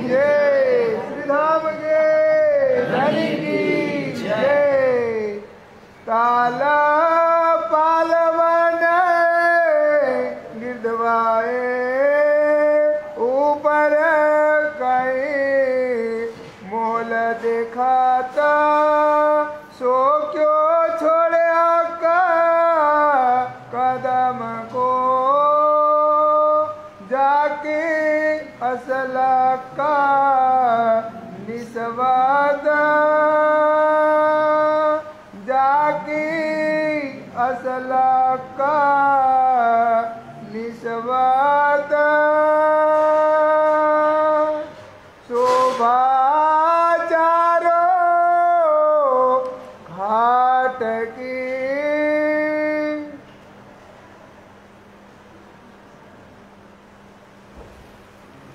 जय, श्री धाम के धनी की जय। काला पालवन गिरधवाए ऊपर कहीं मोल दिखाता सो क्यों छोड़ा का कदम को जाके असला का निस्वाद जाके असला का निस्वाद शोभा चारो घाट की।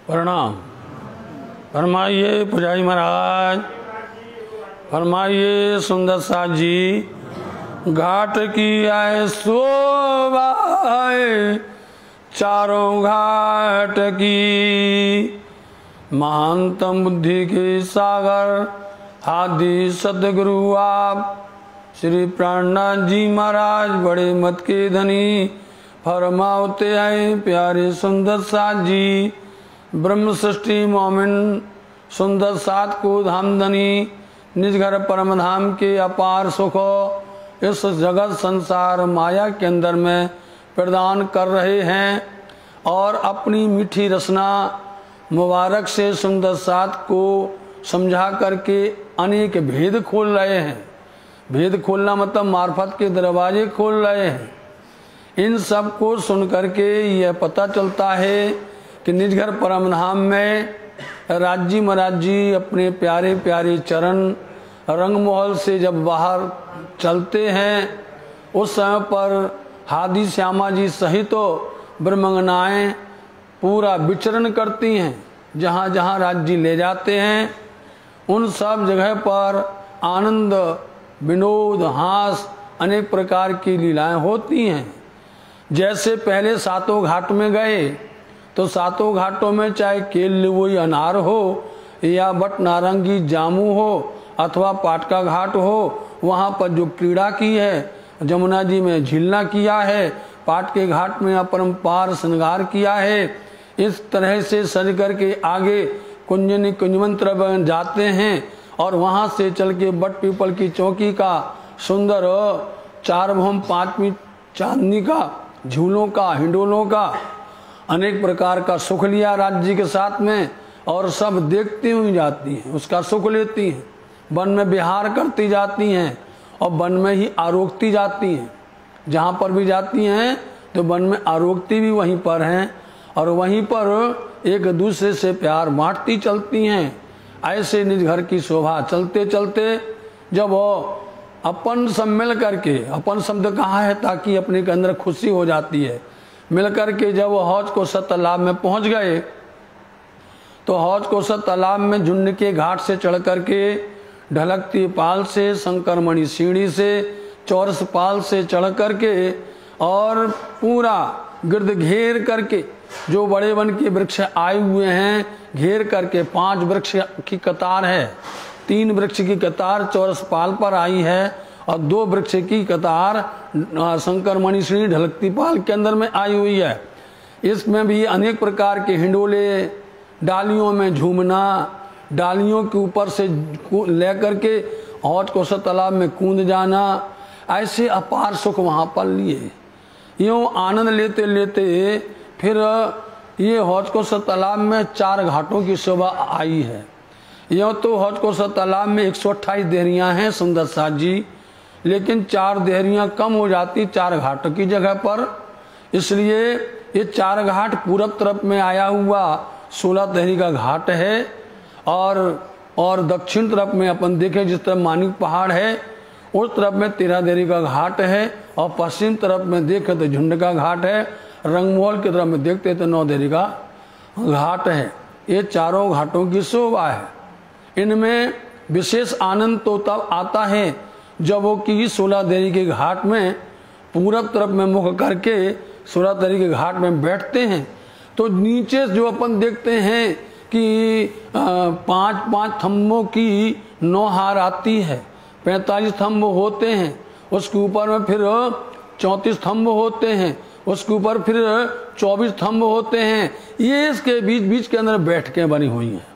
प्रणाम। फरमाइए पुजारी महाराज, फरमाइए सुंदर साथ जी। घाट की आए शोभा चारों घाट की, महानतम बुद्धि के सागर आदि सदगुरु आप श्री प्राणनाथ जी महाराज बड़े मत के धनी फरमाते आए प्यारे सुंदर साथ जी। ब्रह्म सृष्टि मोमिन सुंदर साथ को धामधनी निज घर परम धाम के अपार सुख इस जगत संसार माया के अंदर में प्रदान कर रहे हैं और अपनी मीठी रचना मुबारक से सुंदर साथ को समझा करके अनेक भेद खोल रहे हैं। भेद खोलना मतलब मार्फत के दरवाजे खोल रहे हैं। इन सब को सुन करके यह पता चलता है कि निज घर परम धाम में राज्य महाराज जी अपने प्यारे प्यारे चरण रंगमहल से जब बाहर चलते हैं उस समय पर हादी श्यामा जी सहित तो ब्रह्मंगनाएँ पूरा विचरण करती हैं। जहाँ जहाँ राज्य ले जाते हैं उन सब जगह पर आनंद विनोद हास अनेक प्रकार की लीलाएं होती हैं। जैसे पहले सातों घाट में गए तो सातों घाटों में चाहे केल वही अनार हो या बट नारंगी जामू हो अथवा पाटका घाट हो, वहाँ पर जो क्रीड़ा की है, जमुना जी में झीलना किया है, पाट के घाट में अपरंपार श्रृंगार किया है। इस तरह से सज करके आगे कुंजनी कुंजमंत्र बन जाते हैं और वहाँ से चल के बट पीपल की चौकी का सुंदर 4 भौम 5वीं चांदनी का झूलों का हिंडोलों का अनेक प्रकार का सुख लिया राज्य के साथ में और सब देखती हुई जाती हैं, उसका सुख लेती हैं, वन में विहार करती जाती हैं और वन में ही आरोगती जाती हैं। जहाँ पर भी जाती हैं तो वन में आरोगती भी वहीं पर हैं और वहीं पर एक दूसरे से प्यार बांटती चलती हैं। ऐसे निज घर की शोभा चलते चलते जब वो अपन सब मिल करके, अपन शब्द कहाँ है ताकि अपने के अंदर खुशी हो जाती है, मिल करके जब वो हौज को सत तालाब में पहुँच गए तो हौज को सत तालाब में झुंड के घाट से चढ़ करके ढलकती पाल से संकरमणि सीढ़ी से चौरस पाल से चढ़ करके और पूरा गिरद घेर करके जो बड़े वन के वृक्ष आए हुए हैं घेर करके 5 वृक्ष की कतार है, 3 वृक्ष की कतार चौरस पाल पर आई है और 2 वृक्ष की कतार संकरमणि श्री ढलकती पाल के अंदर में आई हुई है। इसमें भी अनेक प्रकार के हिंडोले, डालियों में झूमना, डालियों के ऊपर से लेकर के हौज को सत तालाब में कूद जाना, ऐसे अपार सुख वहाँ पर लिए। यूँ आनंद लेते लेते फिर ये हौज को सत तालाब में 4 घाटों की शोभा आई है। यूँ तो हौज को सत तालाब में 128 देहरियाँ हैं सुंदर साथ जी, लेकिन 4 देहरियाँ कम हो जाती 4 घाटों की जगह पर, इसलिए ये 4 घाट पूरब तरफ में आया हुआ 16 देहरी का घाट है और दक्षिण तरफ में अपन देखें जिस तरफ मानिक पहाड़ है उस तरफ में 13 देहरी का घाट है और पश्चिम तरफ में देखें तो झुंड का घाट है, रंगमहल की तरफ में देखते तो 9 देहरी का घाट है। ये चारों घाटों की शोभा है। इनमें विशेष आनंद तो तब आता है जब वो कि 16 देहरी के घाट में पूरब तरफ में मुख करके 16 देहरी के घाट में बैठते हैं तो नीचे जो अपन देखते हैं कि 5-5 थंबों की 9 हार आती है, 45 थंब होते हैं, उसके ऊपर में फिर 34 थंब होते हैं, उसके ऊपर फिर 24 थंब होते हैं। ये इसके बीच बीच के अंदर बैठकें बनी हुई हैं।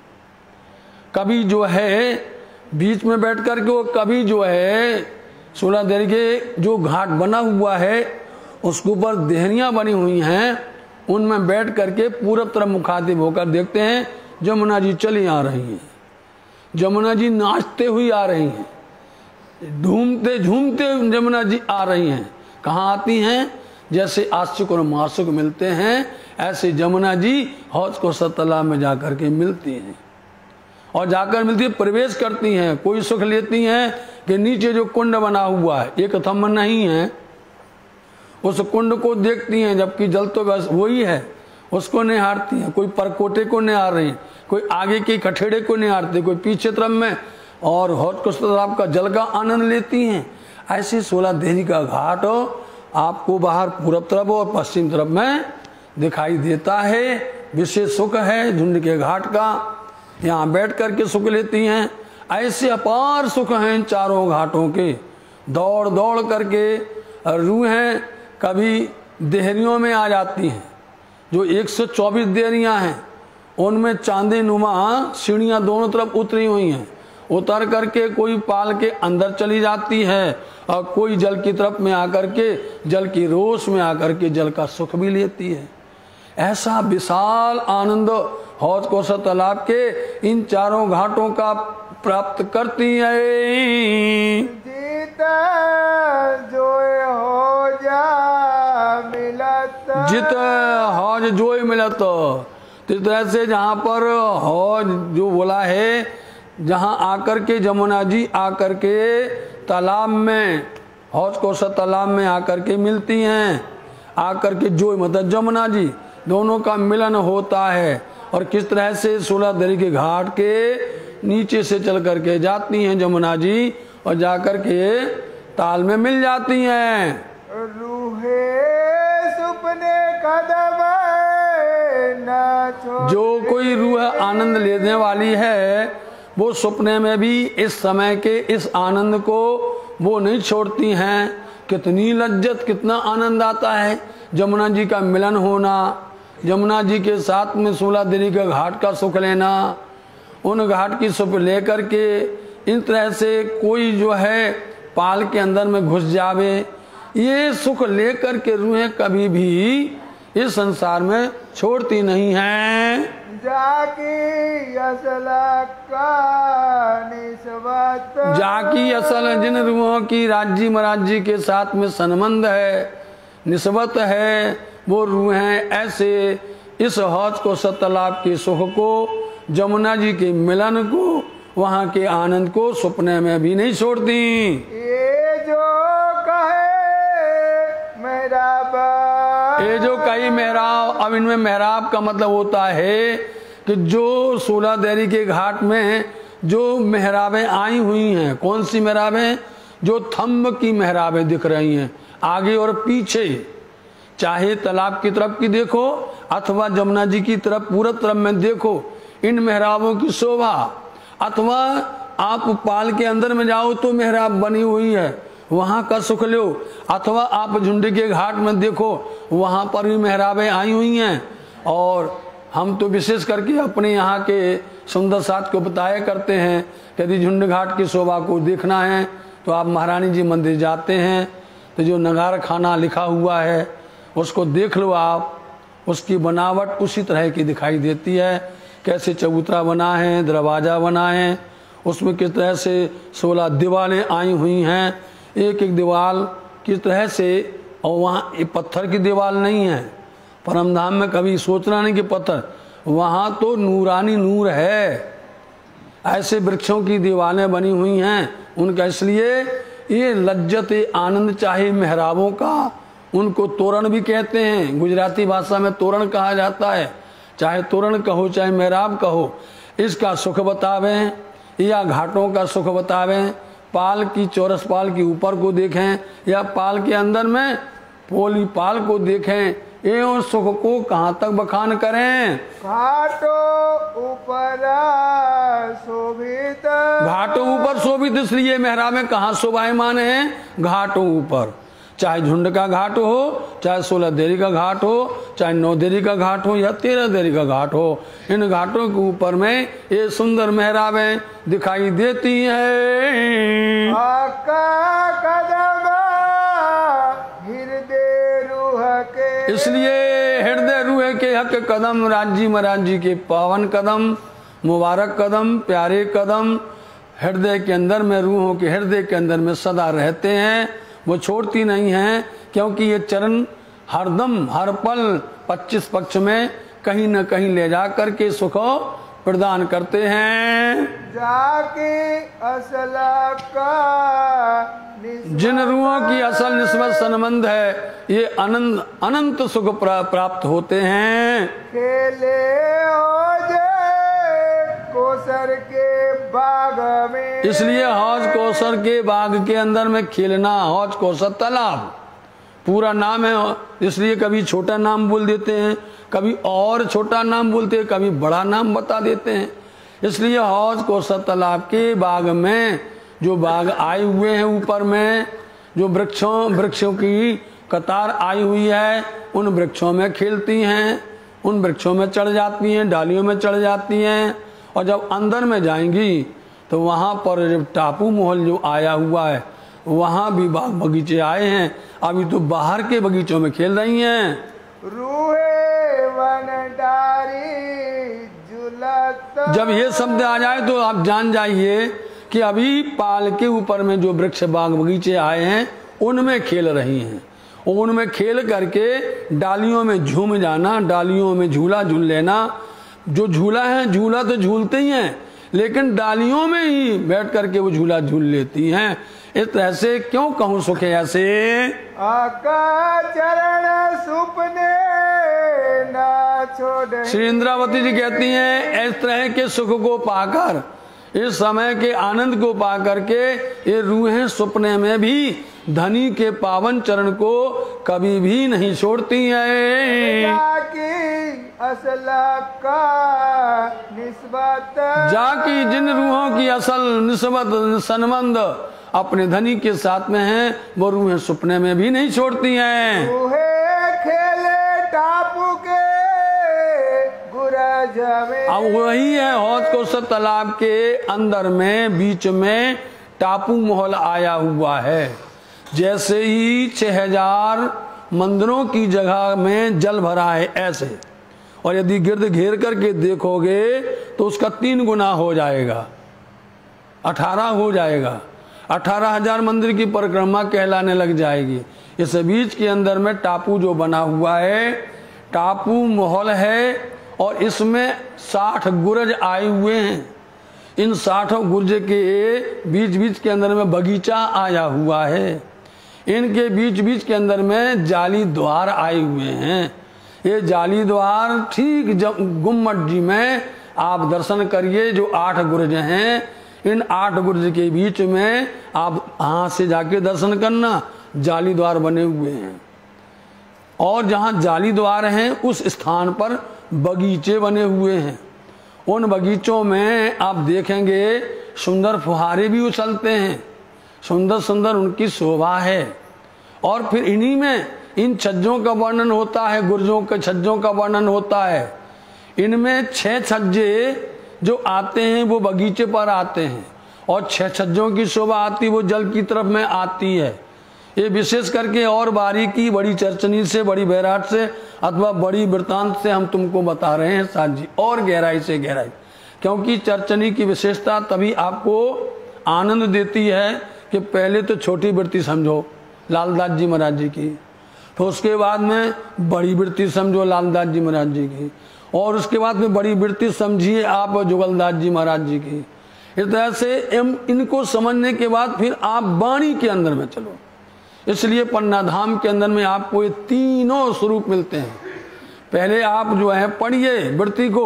कभी जो है बीच में बैठ कर के, वो कभी जो है 16 देहरी के जो घाट बना हुआ है उसके ऊपर देहरियां बनी हुई हैं, उनमें बैठ करके पूरब तरफ मुखातिब होकर देखते हैं जमुना जी चली आ रही हैं, जमुना जी नाचते हुई आ रही हैं, झूमते झूमते जमुना जी आ रही हैं। कहाँ आती हैं? जैसे आशिक और मासूक मिलते हैं, ऐसे जमुना जी हौज को तालाब में जाकर के मिलती हैं, और जाकर मिलती है, प्रवेश करती हैं। कोई सुख लेती हैं कि नीचे जो कुंड बना हुआ है, एक थंब नहीं है, उस कुंड को देखती हैं, जबकि जल तो बस वही है, उसको निहारती हैं। कोई परकोटे को निहार रही, कोई आगे के कठेड़े को निहारती, कोई पीछे तरफ में, और हौज को तालाब का जल का आनंद लेती हैं। ऐसे 16 देहरी का घाट आपको बाहर पूरब तरफ और पश्चिम तरफ में दिखाई देता है। विशेष सुख है झुंड के घाट का, यहाँ बैठ करके सुख लेती हैं। ऐसे अपार सुख हैं चारों घाटों के। दौड़ दौड़ करके रूहें कभी देहरियों में आ जाती हैं, जो 124 देहरियां हैं, उनमें चांदी नुमा सीढ़ियां दोनों तरफ उतरी हुई हैं। उतर करके कोई पाल के अंदर चली जाती है, और कोई जल की तरफ में आकर के जल की रोश में आकर के जल का सुख भी लेती है। ऐसा विशाल आनंद हौज कौसर तालाब के इन चारों घाटों का प्राप्त करती है। जीत जोय हो जा मिलत, जित हौज जोय मिलत। तो इस तरह से जहाँ पर हौज जो बोला है, जहाँ आकर के जमुना जी आकर के तालाब में, हौज कौसर तालाब में आकर के मिलती हैं, आकर के जोय मतलब जमुना जी, दोनों का मिलन होता है। और किस तरह से 16 देहरी के घाट के नीचे से चल करके जाती हैं जमुना जी, और जाकर के ताल में मिल जाती हैं। रूहे सुपने कदम न छोड़, जो कोई रूह आनंद लेने वाली है, वो सपने में भी इस समय के इस आनंद को वो नहीं छोड़ती हैं। कितनी लज्जत, कितना आनंद आता है जमुना जी का मिलन होना, जमुना जी के साथ में 16 देहरी का घाट का सुख लेना, उन घाट की सुख लेकर के इन तरह से कोई जो है पाल के अंदर में घुस जावे, ये सुख लेकर के रूहें कभी भी इस संसार में छोड़ती नहीं हैं। जाकी असल का निस्बत, जाकी असल जिन रूहों की राज्य महाराजी के साथ में संबंध है, निस्बत है, वो रूहें ऐसे इस हौज कौसर तालाब के सुख को, जमुना जी के मिलन को, वहाँ के आनंद को सपने में भी नहीं छोड़ती। ये जो कहे मेहराब, ये जो कही मेहराब, अब इनमें मेहराब का मतलब होता है कि जो 16 देहरी के घाट में जो मेहराबें आई हुई हैं, कौन सी मेहराबें? जो थंब की मेहराबें दिख रही हैं आगे और पीछे, चाहे तालाब की तरफ की देखो अथवा जमुना जी की तरफ पूरब तरफ में देखो, इन मेहराबों की शोभा, अथवा आप पाल के अंदर में जाओ तो मेहराब बनी हुई है, वहाँ का सुख लो, अथवा आप झुंड के घाट में देखो वहाँ पर भी मेहराबें आई हुई हैं। और हम तो विशेष करके अपने यहाँ के सुंदर साथ को बताया करते हैं, यदि झुंड घाट की शोभा को देखना है तो आप महारानी जी मंदिर जाते हैं तो जो नगार खाना लिखा हुआ है उसको देख लो आप, उसकी बनावट उसी तरह की दिखाई देती है, कैसे चबूतरा बना है, दरवाज़ा बना है, उसमें किस तरह से 16 दीवारें आई हुई हैं, एक एक दीवार किस तरह से, और वहाँ ये पत्थर की दीवार नहीं है, परमधाम में कभी सोचना नहीं कि पत्थर, वहाँ तो नूरानी नूर है, ऐसे वृक्षों की दीवारें बनी हुई हैं उनका, इसलिए ये लज्जत आनंद चाहे मेहराबों का, उनको तोरण भी कहते हैं, गुजराती भाषा में तोरण कहा जाता है, चाहे तोरण कहो चाहे मेहराब कहो, इसका सुख बतावें या घाटों का सुख बतावें, पाल की चौरस पाल की ऊपर को देखें या पाल के अंदर में पोली पाल को देखें, एवं सुख को कहाँ तक बखान करें। घाटो ऊपर शोभित, घाटों ऊपर शोभित, इसलिए मेहराब में कहाँ शोभायमान है, घाटों ऊपर। चाहे झुंड का घाट हो, चाहे 16 देरी का घाट हो, चाहे 9 देरी का घाट हो या 13 देरी का घाट हो, इन घाटों के ऊपर में ये सुंदर मेहराबें दिखाई देती हैं। आका कदम हृदय रूह के, इसलिए हृदय रूह के हक कदम राज्य महाराज जी के पावन कदम, मुबारक कदम, प्यारे कदम हृदय के अंदर में, रूहों के हृदय के अंदर में सदा रहते हैं, वो छोड़ती नहीं हैं। क्योंकि ये चरण हरदम हर पल 25 पक्ष में कहीं न कहीं ले जा करके सुख प्रदान करते हैं। जाके असल का जिन रूहों की असल निस्बत संबंध है, ये अनंत सुख प्राप्त होते हैं। खेले हो जे कोसर के बाग में, इसलिए हौज कौसर के बाग के अंदर में खेलना, हौज कौसर तालाब पूरा नाम है, इसलिए कभी छोटा नाम बोल देते हैं, कभी और छोटा नाम बोलते हैं, कभी बड़ा नाम बता देते हैं। इसलिए हौज कौसर तालाब के बाग में जो बाग आए हुए हैं, ऊपर में जो वृक्षों की कतार आई हुई है, उन वृक्षों में खेलती हैं, उन वृक्षों में चढ़ जाती हैं, डालियों में चढ़ जाती हैं। और जब अंदर में जाएंगी तो वहाँ पर जब टापू महल जो आया हुआ है, वहाँ भी बाग बगीचे आए हैं। अभी तो बाहर के बगीचों में खेल रही हैं। रूहे वन डारी झुलत, जब ये शब्द आ जाए तो आप जान जाइए कि अभी पाल के ऊपर में जो वृक्ष बाग बगीचे आए हैं, उनमें खेल रही हैं। उनमें खेल करके डालियों में झूम जाना, डालियों में झूला झूल लेना। जो झूला है, झूला तो झूलते ही हैं, लेकिन डालियों में ही बैठ करके वो झूला झूल लेती हैं। इस तरह से क्यों कहूँ सुख ऐसे, आका चरण सुपने ना छोड़। श्री इंद्रावती जी कहती हैं, इस तरह के सुख को पाकर, इस समय के आनंद को पा करके ये रूहें सपने में भी धनी के पावन चरण को कभी भी नहीं छोड़ती हैं। जाकी जिन रूहों की असल निस्बत संबंध अपने धनी के साथ में है, वो रूहें सपने में भी नहीं छोड़ती हैं। खेले टापू के गुरज में, अब वही है हौज कौसर तालाब के अंदर में बीच में टापू महल आया हुआ है। जैसे ही 6000 मंदिरों की जगह में जल भरा है ऐसे, और यदि गिर्द घेर करके देखोगे तो उसका 3 गुना हो जाएगा, 18 हो जाएगा। 18,000 मंदिर की परिक्रमा कहलाने लग जाएगी। इस बीच के अंदर में टापू जो बना हुआ है, टापू महल है, और इसमें 60 गुरज आए हुए हैं। इन 60 गुरज के बीच बीच के अंदर में बगीचा आया हुआ है। इनके बीच बीच के अंदर में जाली द्वार आए हुए हैं। ये जाली द्वार ठीक गुम्मट जी में आप दर्शन करिए। जो 8 गुरज हैं, इन 8 गुरज के बीच में आप हाथ से जाके दर्शन करना, जाली द्वार बने हुए हैं। और जहाँ जाली द्वार हैं उस स्थान पर बगीचे बने हुए हैं। उन बगीचों में आप देखेंगे सुंदर फुहारे भी उछलते हैं, सुंदर सुंदर उनकी शोभा है। और फिर इन्हीं में इन छज्जों का वर्णन होता है, गुर्जों के छज्जों का वर्णन होता है। इनमें 6 छज्जे जो आते हैं वो बगीचे पर आते हैं, और 6 छज्जों की शोभा आती वो जल की तरफ में आती है। ये विशेष करके और बारीकी बड़ी चर्चनी से, बड़ी बैराट से अथवा बड़ी वृत्तांत से हम तुमको बता रहे हैं साथ जी, और गहराई से गहराई। क्योंकि चर्चनी की विशेषता तभी आपको आनंद देती है कि पहले तो छोटी वृत्ति समझो लालदास जी महाराज जी की, तो उसके बाद में बड़ी वृत्ति समझो लालदास जी महाराज जी की, और उसके बाद में बड़ी वृत्ति समझिए आप जुगलदास जी महाराज जी की। इस तरह से इनको समझने के बाद फिर आप वाणी के अंदर में चलो। इसलिए पन्ना धाम के अंदर में आपको ये तीनों स्वरूप मिलते हैं। पहले आप जो है पढ़िए वृत्ति को,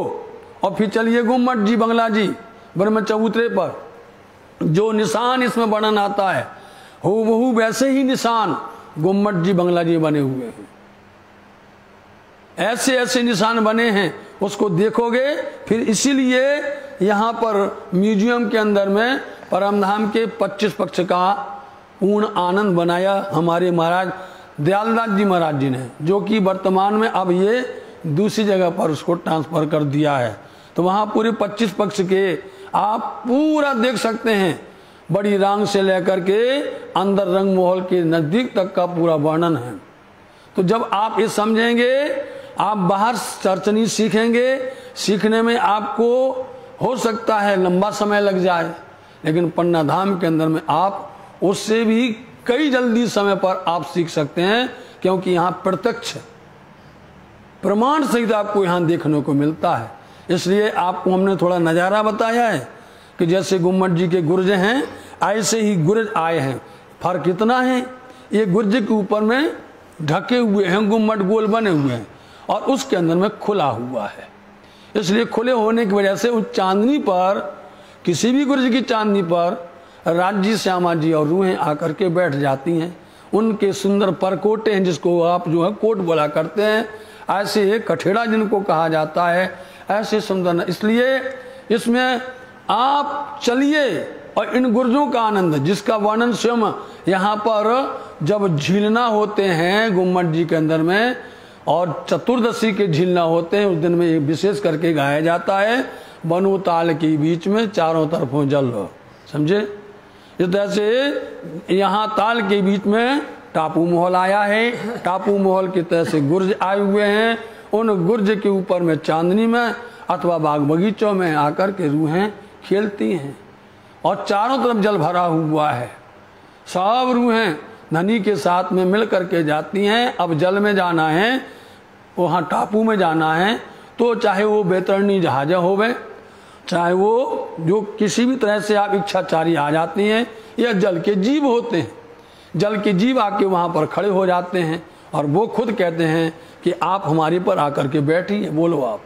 और फिर चलिए गुम्मट जी बंगला जी ब्रह्म चबूतरे पर जो निशान इसमें वर्णन आता है, हूबहू वैसे ही निशान गुम्मट जी बंगला जी बने हुए हैं। ऐसे ऐसे निशान बने हैं, उसको देखोगे। फिर इसीलिए यहाँ पर म्यूजियम के अंदर में परमधाम के 25 पक्ष का पूर्ण आनंद बनाया हमारे महाराज दयालदास जी महाराज जी ने, जो कि वर्तमान में अब ये दूसरी जगह पर उसको ट्रांसफर कर दिया है। तो वहाँ पूरे 25 पक्ष के आप पूरा देख सकते हैं, बड़ी रांग से लेकर के अंदर रंग महल के नजदीक तक का पूरा वर्णन है। तो जब आप ये समझेंगे, आप बाहर चर्चनी सीखेंगे, सीखने में आपको हो सकता है लंबा समय लग जाए, लेकिन पन्ना धाम के अंदर में आप उससे भी कई जल्दी समय पर आप सीख सकते हैं, क्योंकि यहाँ प्रत्यक्ष प्रमाण सहित आपको यहाँ देखने को मिलता है। इसलिए आपको हमने थोड़ा नज़ारा बताया है कि जैसे गुम्मट जी के गुर्ज हैं, ऐसे ही गुर्ज आए हैं। फर्क इतना है, ये गुर्ज के ऊपर में ढके हुए हैं, गुम्मट गोल बने हुए हैं, और उसके अंदर में खुला हुआ है। इसलिए खुले होने की वजह से उस चांदनी पर, किसी भी गुर्ज की चांदनी पर राज्य श्यामा जी और रूहें आकर के बैठ जाती हैं। उनके सुंदर परकोटे हैं, जिसको आप जो है कोट बोला करते हैं, ऐसे कठेड़ा जिनको कहा जाता है, ऐसे सुंदर। इसलिए इसमें आप चलिए और इन गुर्जों का आनंद, जिसका वर्णन स्वयं यहाँ पर जब झीलना होते हैं गुम्मट जी के अंदर में, और चतुर्दशी के झीलना होते हैं, उस दिन में विशेष करके गाया जाता है, बनो ताल के बीच में चारों तरफों जल। समझे? इस तरह से यहाँ ताल के बीच में टापू महल आया है, टापू महल की तरह से गुर्ज आए हुए हैं। उन गुर्ज के ऊपर में चांदनी में अथवा बाग बगीचों में आकर के रूहें खेलती हैं, और चारों तरफ जल भरा हुआ है। सब रूहें धनी के साथ में मिल करके जाती हैं। अब जल में जाना है, वहाँ टापू में जाना है, तो चाहे वो बेतरनी जहाज होवे, चाहे वो जो किसी भी तरह से आप इच्छाचारी आ जाती हैं, या जल के जीव होते हैं, जल के जीव आके वहाँ पर खड़े हो जाते हैं, और वो खुद कहते हैं कि आप हमारे पर आकर के बैठिए, बोलो आप।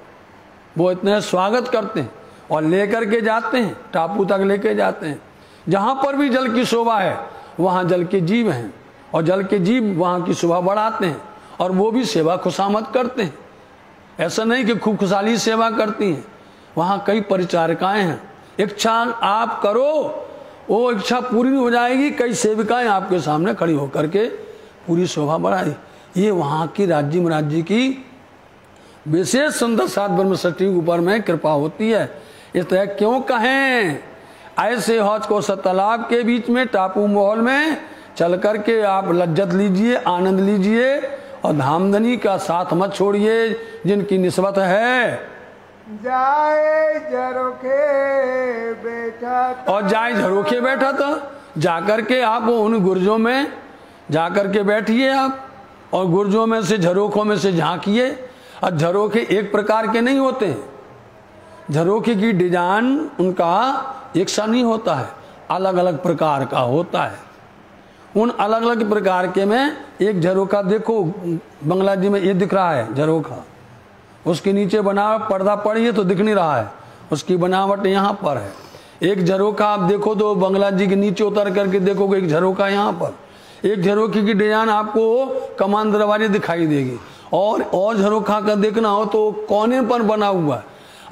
वो इतने स्वागत करते हैं और लेकर के जाते हैं, टापू तक लेके जाते हैं। जहाँ पर भी जल की शोभा है, वहाँ जल के जीव हैं, और जल के जीव वहाँ की शोभा बढ़ाते हैं, और वो भी सेवा खुशामद करते हैं। ऐसा नहीं कि खूब खुशहाली सेवा करती हैं, वहाँ कई परिचारिकाएं हैं। इच्छा आप करो, वो इच्छा पूरी हो जाएगी, कई सेविकाएं आपके सामने खड़ी होकर के पूरी शोभा बढ़ाई। ये वहाँ की राज्य महाराज जी की विशेष सुंदर सात ब्रह्मषष्ठी के ऊपर में कृपा होती है। इस तरह क्यों कहें, ऐसे हौज को तालाब के बीच में टापू महल में चल करके आप लज्जत लीजिए, आनंद लीजिए, और धामधनी का साथ मत छोड़िए, जिनकी निस्बत है जाए झरोखे बैठा था। और जाए झरोखे बैठा था, जाकर के आप उन गुर्जों में जाकर के बैठिए आप, और गुर्जों में से झरोखों में से झांकिए। और झरोखे एक प्रकार के नहीं होते हैं, झरोखे की डिजाइन उनका एक सा नहीं होता है, अलग अलग प्रकार का होता है। उन अलग अलग प्रकार के में एक झरोखा देखो, बंगला जी में ये दिख रहा है झरोखा, उसके नीचे बना पर्दा पड़ी तो दिख नहीं रहा है, उसकी बनावट यहाँ पर है। एक झरोखा आप देखो तो बंगला जी के नीचे उतर करके देखोगे, एक झरोखा यहाँ पर, एक झरोखे की डिजाइन आपको कमान दरवाजे दिखाई देगी, और झरोखा का देखना हो तो कोने पर बना हुआ है।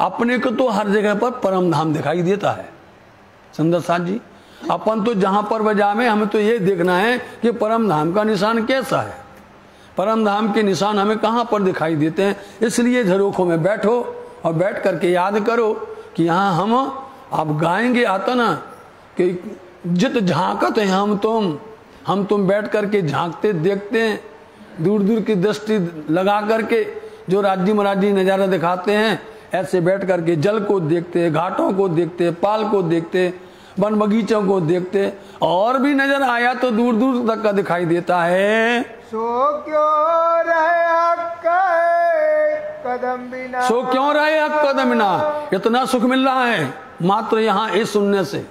अपने को तो हर जगह पर परम धाम दिखाई देता है। सुंदर साथ जी, अपन तो जहां पर बजावे, हमें तो ये देखना है कि परम धाम का निशान कैसा है, परम धाम के निशान हमें कहाँ पर दिखाई देते हैं। इसलिए झरोखों में बैठो और बैठ करके याद करो कि यहाँ हम आप गाएंगे आता ना कि जित झांकत है हम तुम बैठ करके झांकते देखते हैं, दूर दूर की दृष्टि लगा करके जो राज्य महाराज जी नज़ारा दिखाते हैं, ऐसे बैठ करके जल को देखते, घाटों को देखते, पाल को देखते, वन बगीचों को देखते, और भी नजर आया तो दूर दूर तक का दिखाई देता है। सो क्यों रहे कदम बिना, सो क्यों रहे कदम बिना। इतना सुख मिल रहा है मात्र यहाँ इस सुनने से।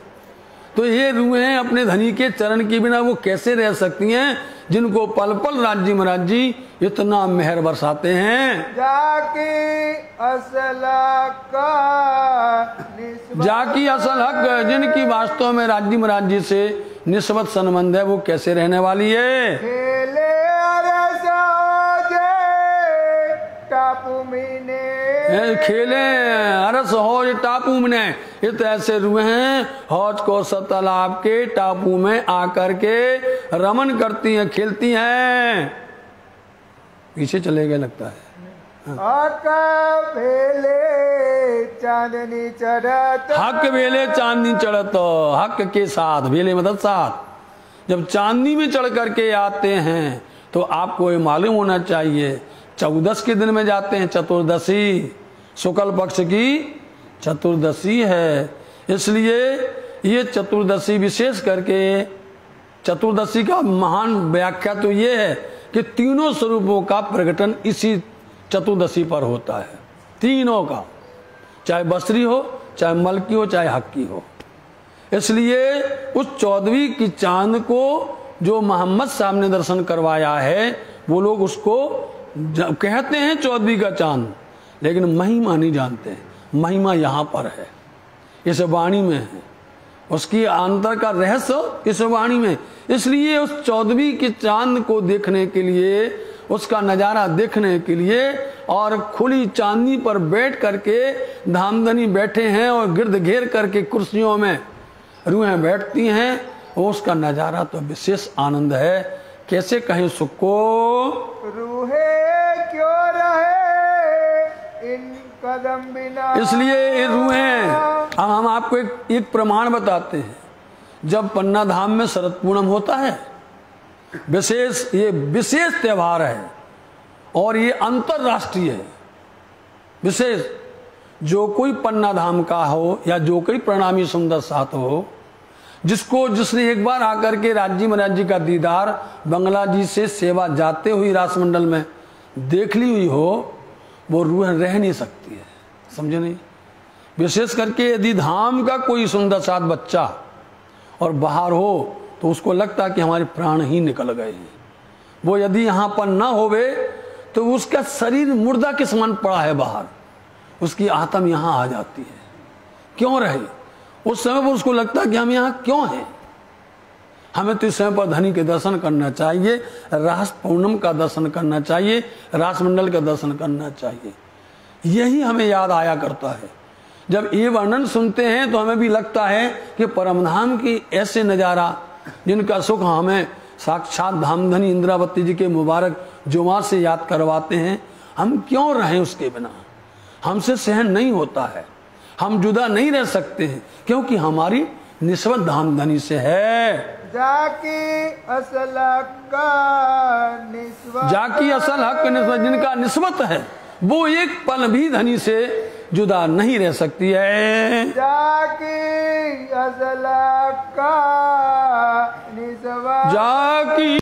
तो ये रूहें अपने धनी के चरण के बिना वो कैसे रह सकती हैं, जिनको पल पल राज्य महाराज जी इतना मेहर बरसाते हैं। जाकी असल हक जिनकी वास्तव में राज्य महाराज जी से निस्बत संबंध है, वो कैसे रहने वाली है। खेले खेले अरस हौज टापू में, ये तो ऐसे रुए हैं हौज को तालाब के टापू में आकर के रमन करती हैं, खेलती हैं। पीछे चले गए लगता है। हक भेले चांदनी चढ़त, हक वेले चांदनी चढ़त, हक के साथ, वेले मतलब साथ, जब चांदनी में चढ़ करके आते हैं तो आपको ये मालूम होना चाहिए 14 के दिन में जाते हैं, चतुर्दशी, शुक्ल पक्ष की चतुर्दशी है। इसलिए ये चतुर्दशी विशेष करके, चतुर्दशी का महान व्याख्या तो ये है कि तीनों स्वरूपों का प्रकटन इसी चतुर्दशी पर होता है, तीनों का, चाहे बसरी हो, चाहे मलकी हो, चाहे हक्की हो। इसलिए उस 14वीं की चांद को जो मोहम्मद साहब ने दर्शन करवाया है, वो लोग उसको कहते हैं 14वीं का चांद, लेकिन महिमा नहीं जानते। महिमा यहाँ पर है, इस वाणी में है, उसकी अंतर का रहस्य इस वाणी में। इसलिए उस 14वीं की चांद को देखने के लिए, उसका नज़ारा देखने के लिए, और खुली चांदनी पर बैठ करके धामधनी बैठे हैं और गिर्द घेर करके कुर्सियों में रूहें बैठती हैं, उसका नज़ारा तो विशेष आनंद है। कैसे कहें सुख को, रूहे क्यों रहे इन कदम बिना। इसलिए ये रूहें, अब हम आपको एक प्रमाण बताते हैं। जब पन्ना धाम में शरद पूनम होता है, विशेष, ये विशेष त्यौहार है और ये अंतरराष्ट्रीय है विशेष। जो कोई पन्ना धाम का हो या जो कोई प्रणामी सुंदर साथ हो, जिसने एक बार आकर के राज्य महाराज जी का दीदार बंगला जी से सेवा जाते हुई रासमंडल में देख ली हुई हो, वो रूह रह नहीं सकती है, समझे नहीं। विशेष करके यदि धाम का कोई सुंदर साथ बच्चा और बाहर हो तो उसको लगता है कि हमारे प्राण ही निकल गए हैं। वो यदि यहाँ पर ना होवे तो उसका शरीर मुर्दा के समान पड़ा है बाहर, उसकी आत्मा यहाँ आ जाती है। क्यों रहे? उस समय पर उसको लगता है कि हम यहाँ क्यों हैं। हमें तो इस समय पर धनी के दर्शन करना चाहिए, रास पूर्णम का दर्शन करना चाहिए, रासमंडल का दर्शन करना चाहिए। यही हमें याद आया करता है। जब ये वर्णन सुनते हैं तो हमें भी लगता है कि परमधाम की ऐसे नज़ारा, जिनका सुख हमें साक्षात धामधनी इंद्रावती जी के मुबारक जुमा से याद करवाते हैं, हम क्यों रहें उसके बिना। हमसे सहन नहीं होता है, हम जुदा नहीं रह सकते हैं, क्योंकि हमारी निस्बत धामधनी से है। जाकी असल हक निस्बत, जाकी असल हक निस्बत, जिनका निस्बत है वो एक पल भी धनी से जुदा नहीं रह सकती है। जाकी असल हक निस्बत, जाकी